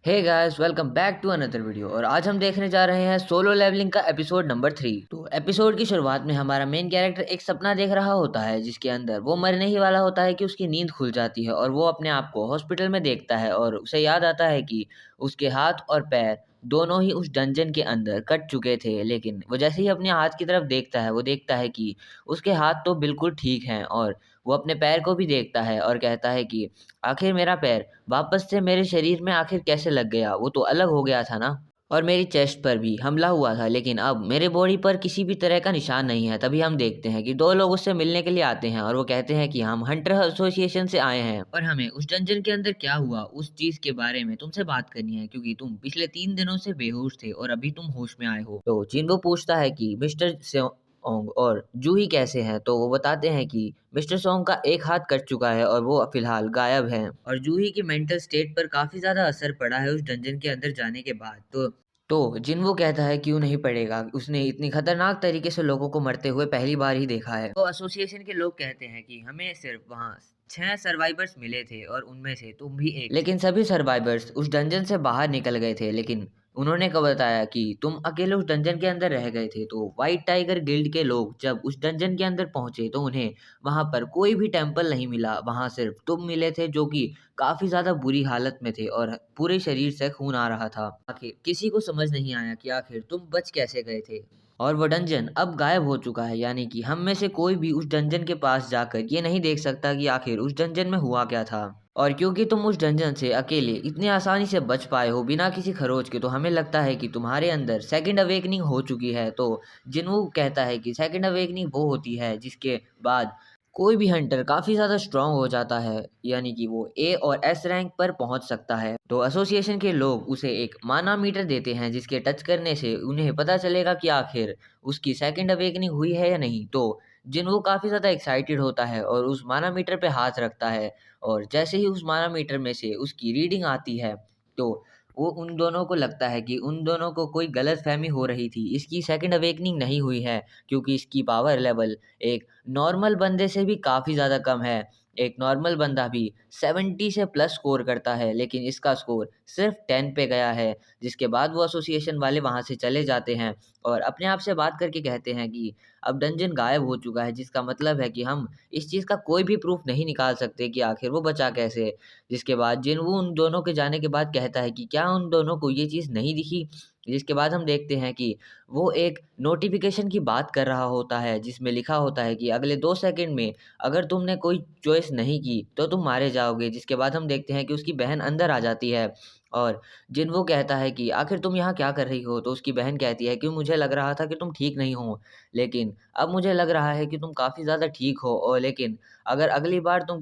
Hey guys, welcome back to another video. और आज हम देखने जा रहे हैं सोलो लेवलिंग का एपिसोड नंबर 3। तो एपिसोड की शुरुआत में हमारा मेन कैरेक्टर एक सपना देख रहा होता है जिसके अंदर वो मरने ही वाला होता है कि उसकी नींद खुल जाती है और वो अपने आप को हॉस्पिटल में देखता है और उसे याद आता है कि उसके हाथ और पैर दोनों ही उस डंजन के अंदर कट चुके थे। लेकिन वो जैसे ही अपने हाथ की तरफ देखता है वो देखता है कि उसके हाथ तो बिल्कुल ठीक हैं। और वो अपने पैर को भी देखता है और कहता है कि आखिर मेरा पैर वापस से मेरे शरीर में आखिर कैसे लग गया? वो तो अलग हो गया था ना। और मेरी चेस्ट पर भी हमला हुआ था, लेकिन अब मेरे बॉडी पर किसी भी तरह का निशान नहीं है। तभी हम देखते हैं कि दो लोग उससे मिलने के लिए आते हैं और वो कहते हैं कि हम हंटर एसोसिएशन से आए हैं और हमें उस डंजन के अंदर क्या हुआ उस चीज के बारे में तुमसे बात करनी है, क्योंकि तुम पिछले 3 दिनों से बेहोश थे और अभी तुम होश में आए हो। तो जिनको पूछता है कि मिस्टर ओंग और जूही कैसे हैं, तो वो बताते हैं कि मिस्टर सॉन्ग का एक हाथ कट चुका है और वो फिलहाल गायब हैं। और जूही की मेंटल स्टेट पर काफी ज्यादा असर पड़ा है उस डंजन के अंदर जाने के बाद। तो जिन वो कहता है क्यों नहीं पड़ेगा, उसने इतनी खतरनाक तरीके से लोगों को मरते हुए पहली बार ही देखा है। तो एसोसिएशन के लोग कहते हैं कि हमें सिर्फ वहाँ 6 सर्वाइवर्स मिले थे और उनमें से तुम भी एक, लेकिन सभी सर्वाइवर्स उस डंजन से बाहर निकल गए थे। लेकिन उन्होंने कब बताया कि तुम अकेले उस डंजन के अंदर रह गए थे। तो व्हाइट टाइगर गिल्ड के लोग जब उस डंजन के अंदर पहुंचे तो उन्हें वहां पर कोई भी टेम्पल नहीं मिला। वहां सिर्फ तुम मिले थे जो कि काफी ज्यादा बुरी हालत में थे और पूरे शरीर से खून आ रहा था। आखिर किसी को समझ नहीं आया कि आखिर तुम बच कैसे गए थे। और वो डंजन अब गायब हो चुका है, यानी कि हम में से कोई भी उस डंजन के पास जाकर ये नहीं देख सकता कि आखिर उस डंजन में हुआ क्या था। और क्योंकि तुम उस डंजन से अकेले इतनी आसानी से बच पाए हो बिना किसी खरोच के, तो हमें लगता है कि तुम्हारे अंदर सेकंड अवेकनिंग हो चुकी है। तो जिन्हों कहता है कि सेकंड अवेकनिंग वो होती है जिसके बाद कोई भी हंटर काफी ज्यादा स्ट्रांग हो जाता है, यानी कि वो ए और एस रैंक पर पहुंच सकता है। तो एसोसिएशन के लोग उसे एक माना मीटर देते हैं जिसके टच करने से उन्हें पता चलेगा कि आखिर उसकी सेकंड अवेकनिंग हुई है या नहीं। तो जिन काफी ज्यादा एक्साइटेड होता है और उस माना मीटर पे हाथ रखता है और जैसे ही उस माना मीटर में से उसकी रीडिंग आती है तो वो उन दोनों को लगता है कि उन दोनों को कोई गलत फहमी हो रही थी। इसकी सेकंड अवेकनिंग नहीं हुई है क्योंकि इसकी पावर लेवल एक नॉर्मल बंदे से भी काफ़ी ज़्यादा कम है। एक नॉर्मल बंदा भी 70 से प्लस स्कोर करता है, लेकिन इसका स्कोर सिर्फ 10 पे गया है। जिसके बाद वो एसोसिएशन वाले वहाँ से चले जाते हैं और अपने आप से बात करके कहते हैं कि अब डंजन गायब हो चुका है, जिसका मतलब है कि हम इस चीज़ का कोई भी प्रूफ नहीं निकाल सकते कि आखिर वो बचा कैसे। जिसके बाद जिन-वू उन दोनों के जाने के बाद कहता है कि क्या उन दोनों को ये चीज़ नहीं दिखी? जिसके बाद हम देखते हैं कि वो एक नोटिफ़िकेशन की बात कर रहा होता है जिसमें लिखा होता है कि अगले 2 सेकंड में अगर तुमने कोई चॉइस नहीं की तो तुम मारे जाओगे। जिसके बाद हम देखते हैं कि उसकी बहन अंदर आ जाती है और जिन-वो कहता है कि आखिर तुम यहाँ क्या कर रही हो? तो उसकी बहन कहती है कि मुझे लग रहा था कि तुम ठीक नहीं हो, लेकिन अब मुझे लग रहा है कि तुम काफ़ी ज़्यादा ठीक हो। और लेकिन अगर अगली बार तुम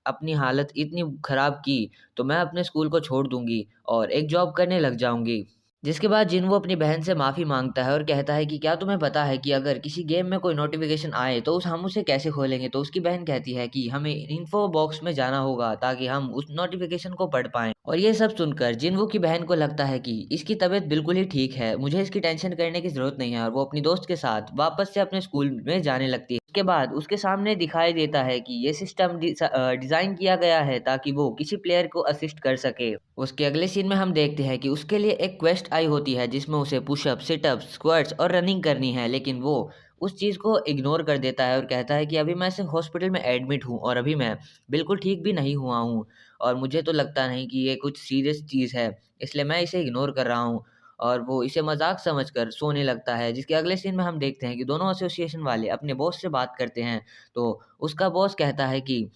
अपनी हालत इतनी खराब की तो मैं अपने स्कूल को छोड़ दूँगी और एक जॉब करने लग जाऊँगी। जिसके बाद जिन-वो अपनी बहन से माफ़ी माँगता है और कहता है कि क्या तुम्हें पता है कि अगर किसी गेम में कोई नोटिफ़िकेशन आए तो हम उसे कैसे खोलेंगे? तो उसकी बहन कहती है कि हमें इन्फो बॉक्स में जाना होगा ताकि हम उस नोटिफ़िकेशन को पढ़ पाएँ। और ये सब सुनकर जिन-वो की बहन को लगता है कि इसकी तबीयत बिल्कुल ही ठीक है, मुझे इसकी टेंशन करने की ज़रूरत नहीं है, और वो अपनी दोस्त के साथ वापस से अपने स्कूल में जाने लगती है। उसके बाद उसके सामने दिखाई देता है कि ये सिस्टम डिज़ाइन किया गया है ताकि वो किसी प्लेयर को असिस्ट कर सके। उसके अगले सीन में हम देखते हैं कि उसके लिए एक क्वेस्ट आई होती है जिसमें उसे पुशअप, सिटअप्स, स्क्वाट्स और रनिंग करनी है, लेकिन वो उस चीज़ को इग्नोर कर देता है और कहता है कि अभी मैं सिर्फ हॉस्पिटल में एडमिट हूँ और अभी मैं बिल्कुल ठीक भी नहीं हुआ हूँ और मुझे तो लगता नहीं कि ये कुछ सीरियस चीज़ है, इसलिए मैं इसे इग्नोर कर रहा हूँ। और वो इसे मज़ाक समझकर सोने लगता है। जिसके अगले सीन में हम देखते हैं कि दोनों एसोसिएशन वाले अपने बॉस से बात करते हैं, तो उसका बॉस कहता है कि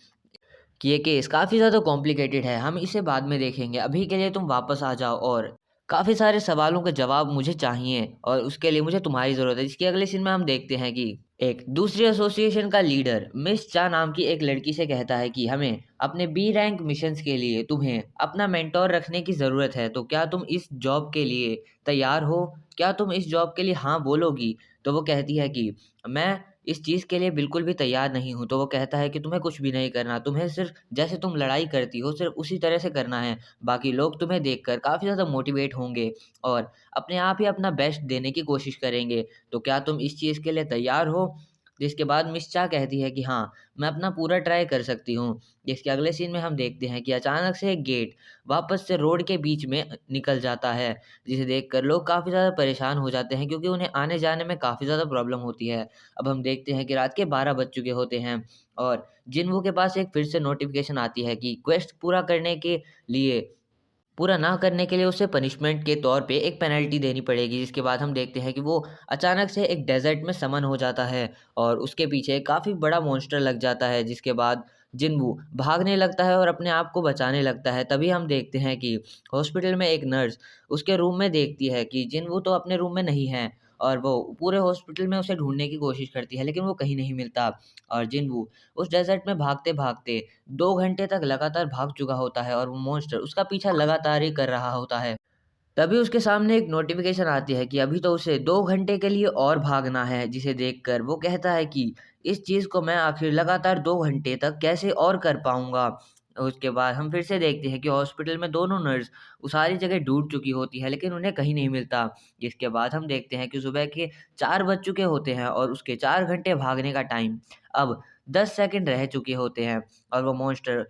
ये केस काफ़ी ज़्यादा कॉम्प्लिकेटेड है, हम इसे बाद में देखेंगे, अभी के लिए तुम वापस आ जाओ और काफ़ी सारे सवालों के जवाब मुझे चाहिए और उसके लिए मुझे तुम्हारी ज़रूरत है। इसके अगले सीन में हम देखते हैं कि एक दूसरी एसोसिएशन का लीडर मिस चा नाम की एक लड़की से कहता है कि हमें अपने बी रैंक मिशंस के लिए तुम्हें अपना मेंटोर रखने की ज़रूरत है, तो क्या तुम इस जॉब के लिए तैयार हो? क्या तुम इस जॉब के लिए हाँ बोलोगी? तो वो कहती है कि मैं इस चीज़ के लिए बिल्कुल भी तैयार नहीं हूँ। तो वो कहता है कि तुम्हें कुछ भी नहीं करना, तुम्हें सिर्फ़ जैसे तुम लड़ाई करती हो सिर्फ़ उसी तरह से करना है। बाकी लोग तुम्हें देखकर काफ़ी ज़्यादा मोटिवेट होंगे और अपने आप ही अपना बेस्ट देने की कोशिश करेंगे। तो क्या तुम इस चीज़ के लिए तैयार हो? जिसके बाद मिस चा कहती है कि हाँ, मैं अपना पूरा ट्राई कर सकती हूँ। जिसके अगले सीन में हम देखते हैं कि अचानक से एक गेट वापस से रोड के बीच में निकल जाता है, जिसे देखकर लोग काफ़ी ज़्यादा परेशान हो जाते हैं क्योंकि उन्हें आने-जाने में काफ़ी ज़्यादा प्रॉब्लम होती है। अब हम देखते हैं कि रात के 12 बज चुके होते हैं और जिन्हों के पास एक फिर से नोटिफ़िकेशन आती है कि क्वेस्ट पूरा करने के लिए पूरा ना करने के लिए उसे पनिशमेंट के तौर पे एक पेनल्टी देनी पड़ेगी। जिसके बाद हम देखते हैं कि वो अचानक से एक डेज़र्ट में समन हो जाता है और उसके पीछे काफ़ी बड़ा मॉन्स्टर लग जाता है, जिसके बाद जिन्हों भागने लगता है और अपने आप को बचाने लगता है। तभी हम देखते हैं कि हॉस्पिटल में एक नर्स उसके रूम में देखती है कि जिन्हों तो अपने रूम में नहीं है और वो पूरे हॉस्पिटल में उसे ढूँढने की कोशिश करती है, लेकिन वो कहीं नहीं मिलता और जिन्हों उस डेज़र्ट में भागते-भागते 2 घंटे तक लगातार भाग चुका होता है और वो मॉन्स्टर उसका पीछा लगातार ही कर रहा होता है। तभी उसके सामने एक नोटिफ़िकेशन आती है कि अभी तो उसे 2 घंटे के लिए और भागना है, जिसे देखकर वो कहता है कि इस चीज़ को मैं आखिर लगातार 2 घंटे तक कैसे और कर पाऊँगा। उसके बाद हम फिर से देखते हैं कि हॉस्पिटल में दोनों नर्स वो सारी जगह ढूँढ चुकी होती है, लेकिन उन्हें कहीं नहीं मिलता। जिसके बाद हम देखते हैं कि सुबह के 4 बज चुके होते हैं और उसके 4 घंटे भागने का टाइम अब 10 सेकंड रह चुके होते हैं और वो मॉन्स्टर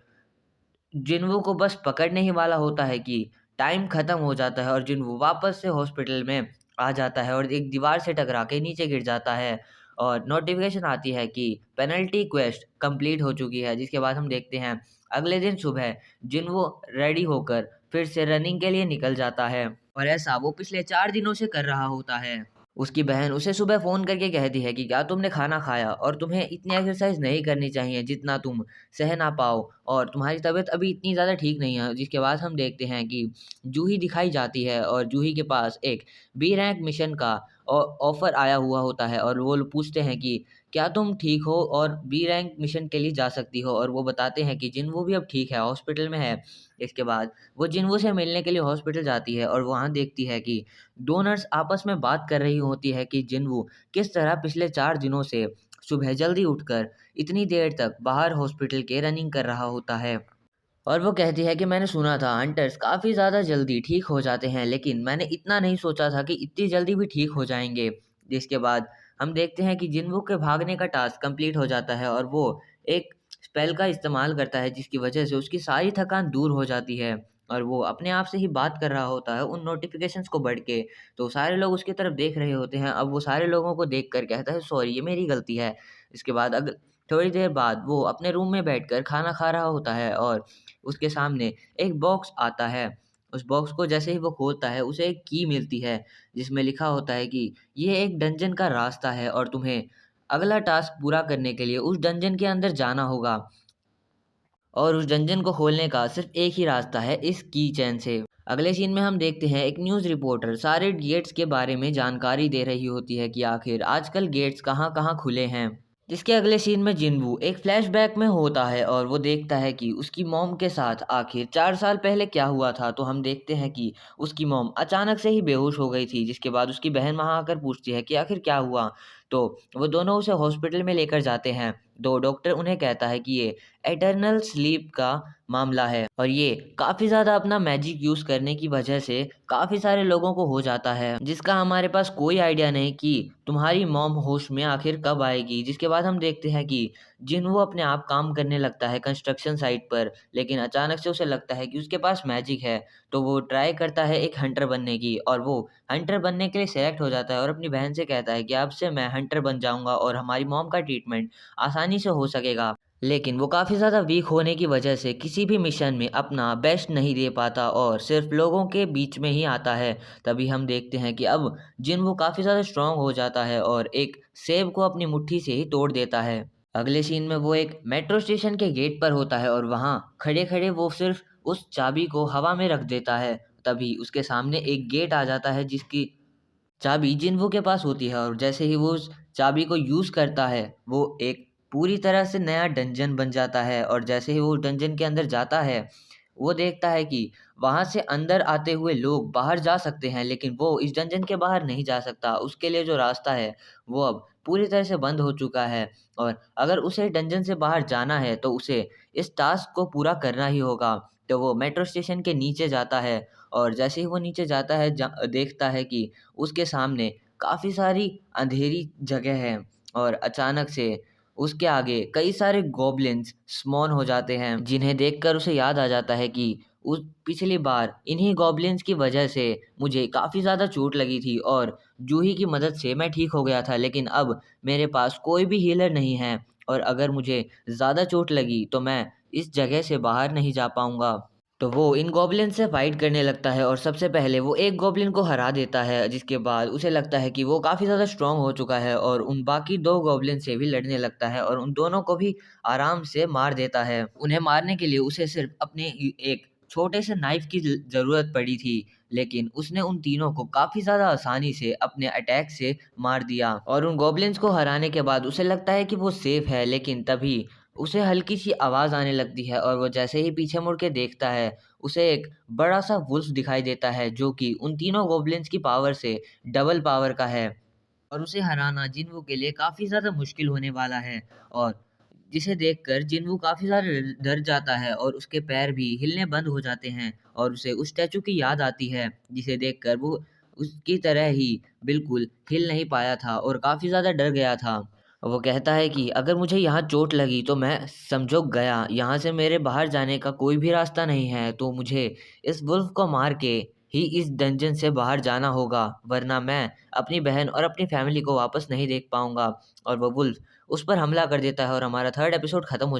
जिन्हों को बस पकड़ने ही वाला होता है कि टाइम खत्म हो जाता है और जिन्हों वापस से हॉस्पिटल में आ जाता है और एक दीवार से टकरा के नीचे गिर जाता है और नोटिफिकेशन आती है कि पेनल्टी क्वेस्ट कंप्लीट हो चुकी है। जिसके बाद हम देखते हैं अगले दिन सुबह जिन्हों रेडी होकर फिर से रनिंग के लिए निकल जाता है और ऐसा वो पिछले 4 दिनों से कर रहा होता है। उसकी बहन उसे सुबह फ़ोन करके कहती है कि क्या तुमने खाना खाया और तुम्हें इतनी एक्सरसाइज नहीं करनी चाहिए जितना तुम सह ना पाओ और तुम्हारी तबीयत अभी इतनी ज़्यादा ठीक नहीं है। जिसके बाद हम देखते हैं कि जूही दिखाई जाती है और जूही के पास एक बी रैंक मिशन का ऑफ़र आया हुआ होता है और वो लोग पूछते हैं कि क्या तुम ठीक हो और बी रैंक मिशन के लिए जा सकती हो, और वो बताते हैं कि जिन वो भी अब ठीक है, हॉस्पिटल में है। इसके बाद वो जिन्हों से मिलने के लिए हॉस्पिटल जाती है और वहाँ देखती है कि 2 नर्स आपस में बात कर रही होती है कि जिन्हों किस तरह पिछले 4 दिनों से सुबह जल्दी उठकर इतनी देर तक बाहर हॉस्पिटल के रनिंग कर रहा होता है। और वो कहती है कि मैंने सुना था हंटर्स काफ़ी ज़्यादा जल्दी ठीक हो जाते हैं, लेकिन मैंने इतना नहीं सोचा था कि इतनी जल्दी भी ठीक हो जाएँगे। जिसके बाद हम देखते हैं कि जिन्हों के भागने का टास्क कंप्लीट हो जाता है और वो एक स्पेल का इस्तेमाल करता है, जिसकी वजह से उसकी सारी थकान दूर हो जाती है और वो अपने आप से ही बात कर रहा होता है उन नोटिफ़िकेशंस को पढ़ के। तो सारे लोग उसकी तरफ देख रहे होते हैं। अब वो सारे लोगों को देखकर कहता है, सॉरी, ये मेरी गलती है। इसके बाद थोड़ी देर बाद वो अपने रूम में बैठकर खाना खा रहा होता है और उसके सामने एक बॉक्स आता है। उस बॉक्स को जैसे ही वो खोलता है, उसे एक की मिलती है, जिसमें लिखा होता है कि ये एक डंजन का रास्ता है और तुम्हें अगला टास्क पूरा करने के लिए उस डंजन के अंदर जाना होगा और उस डंजन को खोलने का सिर्फ एक ही रास्ता है, इस की चेन से। अगले सीन में हम देखते हैं एक न्यूज़ रिपोर्टर सारे गेट्स के बारे में जानकारी दे रही होती है कि आखिर आजकल गेट्स कहाँ-कहाँ खुले हैं। जिसके अगले सीन में जिन्वू एक फ्लैशबैक में होता है और वो देखता है कि उसकी मॉम के साथ आखिर 4 साल पहले क्या हुआ था। तो हम देखते हैं कि उसकी मॉम अचानक से ही बेहोश हो गई थी, जिसके बाद उसकी बहन वहाँ आकर पूछती है कि आखिर क्या हुआ? तो वो दोनों उसे हॉस्पिटल में लेकर जाते हैं। तो डॉक्टर उन्हें कहता है कि ये इटर्नल स्लीप का मामला है और ये काफ़ी ज़्यादा अपना मैजिक यूज़ करने की वजह से काफ़ी सारे लोगों को हो जाता है, जिसका हमारे पास कोई आइडिया नहीं कि तुम्हारी मॉम होश में आखिर कब आएगी। जिसके बाद हम देखते हैं कि जिन्हों अपने आप काम करने लगता है कंस्ट्रक्शन साइट पर, लेकिन अचानक से उसे लगता है कि उसके पास मैजिक है। तो वो ट्राई करता है एक हंटर बनने की और वो हंटर बनने के लिए सेलेक्ट हो जाता है और अपनी बहन से कहता है कि अब से मैं हंटर बन जाऊँगा और हमारी मॉम का ट्रीटमेंट आसानी से हो सकेगा। लेकिन वो काफ़ी ज़्यादा वीक होने की वजह से किसी भी मिशन में अपना बेस्ट नहीं दे पाता और सिर्फ लोगों के बीच में ही आता है। तभी हम देखते हैं कि अब जिन वो काफ़ी ज़्यादा स्ट्रॉन्ग हो जाता है और एक सेब को अपनी मुट्ठी से ही तोड़ देता है। अगले सीन में वो एक मेट्रो स्टेशन के गेट पर होता है और वहाँ खड़े-खड़े वो सिर्फ उस चाबी को हवा में रख देता है। तभी उसके सामने एक गेट आ जाता है, जिसकी चाबी जिन्हों के पास होती है और जैसे ही वो उस चाबी को यूज़ करता है, वो एक पूरी तरह से नया डंजन बन जाता है और जैसे ही वो डंजन के अंदर जाता है, वो देखता है कि वहाँ से अंदर आते हुए लोग बाहर जा सकते हैं, लेकिन वो इस डंजन के बाहर नहीं जा सकता। उसके लिए जो रास्ता है, वो अब पूरी तरह से बंद हो चुका है और अगर उसे डंजन से बाहर जाना है, तो उसे इस टास्क को पूरा करना ही होगा। तो वो मेट्रो स्टेशन के नीचे जाता है और जैसे ही वो नीचे जाता है देखता है कि उसके सामने काफ़ी सारी अंधेरी जगह है और अचानक से उसके आगे कई सारे गॉब्लिन्स स्पॉन हो जाते हैं, जिन्हें देखकर उसे याद आ जाता है कि उस पिछली बार इन्हीं गॉब्लिन्स की वजह से मुझे काफ़ी ज़्यादा चोट लगी थी और जूही की मदद से मैं ठीक हो गया था, लेकिन अब मेरे पास कोई भी हीलर नहीं है और अगर मुझे ज़्यादा चोट लगी तो मैं इस जगह से बाहर नहीं जा पाऊँगा। तो वो इन गॉब्लिन से फाइट करने लगता है और सबसे पहले वो एक गॉब्लिन को हरा देता है, जिसके बाद उसे लगता है कि वो काफ़ी ज़्यादा स्ट्रॉन्ग हो चुका है और उन बाकी 2 गॉब्लिन से भी लड़ने लगता है और उन दोनों को भी आराम से मार देता है। उन्हें मारने के लिए उसे सिर्फ़ अपने एक छोटे से नाइफ़ की ज़रूरत पड़ी थी, लेकिन उसने उन तीनों को काफ़ी ज़्यादा आसानी से अपने अटैक से मार दिया और उन गॉब्लिन्स को हराने के बाद उसे लगता है कि वो सेफ़ है, लेकिन तभी उसे हल्की-सी आवाज़ आने लगती है और वो जैसे ही पीछे मुड़ के देखता है, उसे एक बड़ा-सा वुल्फ दिखाई देता है, जो कि उन तीनों गॉब्लिन्स की पावर से डबल पावर का है और उसे हराना जिन्वू के लिए काफ़ी ज़्यादा मुश्किल होने वाला है और जिसे देखकर जिन्वू काफ़ी ज़्यादा डर जाता है और उसके पैर भी हिलने बंद हो जाते हैं और उसे उस स्टैचू की याद आती है, जिसे देखकर वो उसकी तरह ही बिल्कुल हिल नहीं पाया था और काफ़ी ज़्यादा डर गया था। वो कहता है कि अगर मुझे यहाँ चोट लगी तो मैं समझो गया, यहाँ से मेरे बाहर जाने का कोई भी रास्ता नहीं है, तो मुझे इस वुल्फ को मार के ही इस डंजन से बाहर जाना होगा, वरना मैं अपनी बहन और अपनी फैमिली को वापस नहीं देख पाऊँगा। और वो वुल्फ उस पर हमला कर देता है और हमारा 3rd एपिसोड खत्म हो